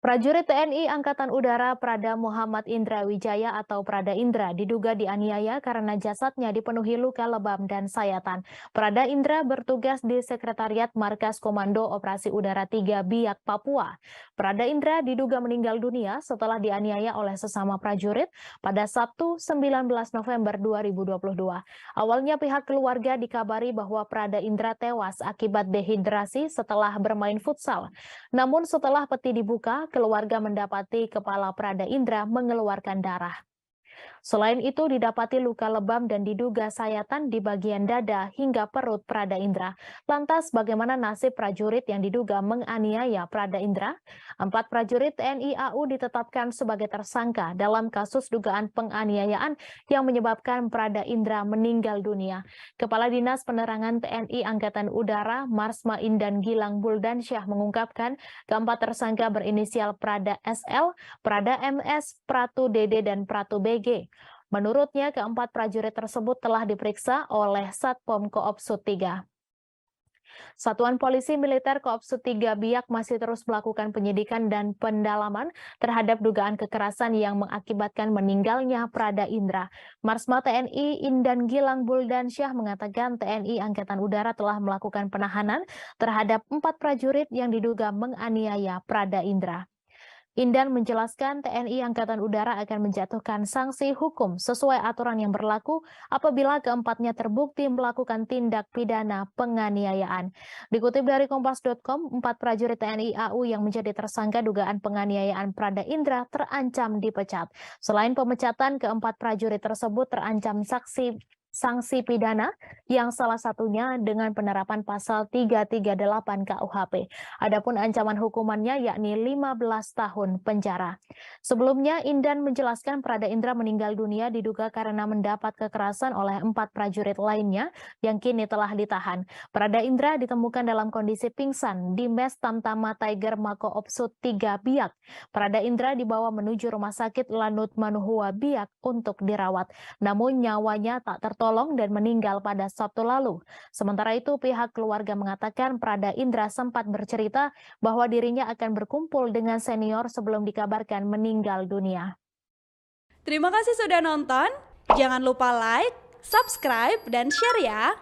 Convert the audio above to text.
Prajurit TNI Angkatan Udara Prada Muhammad Indra Wijaya atau Prada Indra diduga dianiaya karena jasadnya dipenuhi luka lebam dan sayatan. Prada Indra bertugas di Sekretariat Markas Komando Operasi Udara 3 Biak, Papua. Prada Indra diduga meninggal dunia setelah dianiaya oleh sesama prajurit pada Sabtu 19 November 2022. Awalnya pihak keluarga dikabari bahwa Prada Indra tewas akibat dehidrasi setelah bermain futsal. Namun setelah peti dibuka, keluarga mendapati kepala Prada Indra mengeluarkan darah. Selain itu didapati luka lebam dan diduga sayatan di bagian dada hingga perut Prada Indra. Lantas bagaimana nasib prajurit yang diduga menganiaya Prada Indra? 4 prajurit TNI AU ditetapkan sebagai tersangka dalam kasus dugaan penganiayaan yang menyebabkan Prada Indra meninggal dunia. Kepala Dinas Penerangan TNI Angkatan Udara Marsma Indan Gilang Buldansyah mengungkapkan keempat tersangka berinisial Prada SL, Prada MS, Pratu DD, dan Pratu BG. Menurutnya, keempat prajurit tersebut telah diperiksa oleh Satpom Koopsud 3. Satuan Polisi Militer Koopsud 3 Biak masih terus melakukan penyidikan dan pendalaman terhadap dugaan kekerasan yang mengakibatkan meninggalnya Prada Indra. Marsma TNI Indan Gilang Buldansyah mengatakan TNI Angkatan Udara telah melakukan penahanan terhadap 4 prajurit yang diduga menganiaya Prada Indra. Indan menjelaskan TNI Angkatan Udara akan menjatuhkan sanksi hukum sesuai aturan yang berlaku apabila keempatnya terbukti melakukan tindak pidana penganiayaan. Dikutip dari Kompas.com, 4 prajurit TNI AU yang menjadi tersangka dugaan penganiayaan Prada Indra terancam dipecat. Selain pemecatan, keempat prajurit tersebut terancam sanksi pidana yang salah satunya dengan penerapan pasal 338 KUHP. Adapun ancaman hukumannya yakni 15 tahun penjara. Sebelumnya Indan menjelaskan Prada Indra meninggal dunia diduga karena mendapat kekerasan oleh 4 prajurit lainnya yang kini telah ditahan. Prada Indra ditemukan dalam kondisi pingsan di Mes Tamtama Tiger Mako Opsud 3 Biak. Prada Indra dibawa menuju Rumah Sakit Lanut Manuhua Biak untuk dirawat. Namun nyawanya tak tertolong dan meninggal pada Sabtu lalu. Sementara itu pihak keluarga mengatakan Prada Indra sempat bercerita bahwa dirinya akan berkumpul dengan senior sebelum dikabarkan meninggal dunia. Terima kasih sudah nonton. Jangan lupa like, subscribe, dan share ya.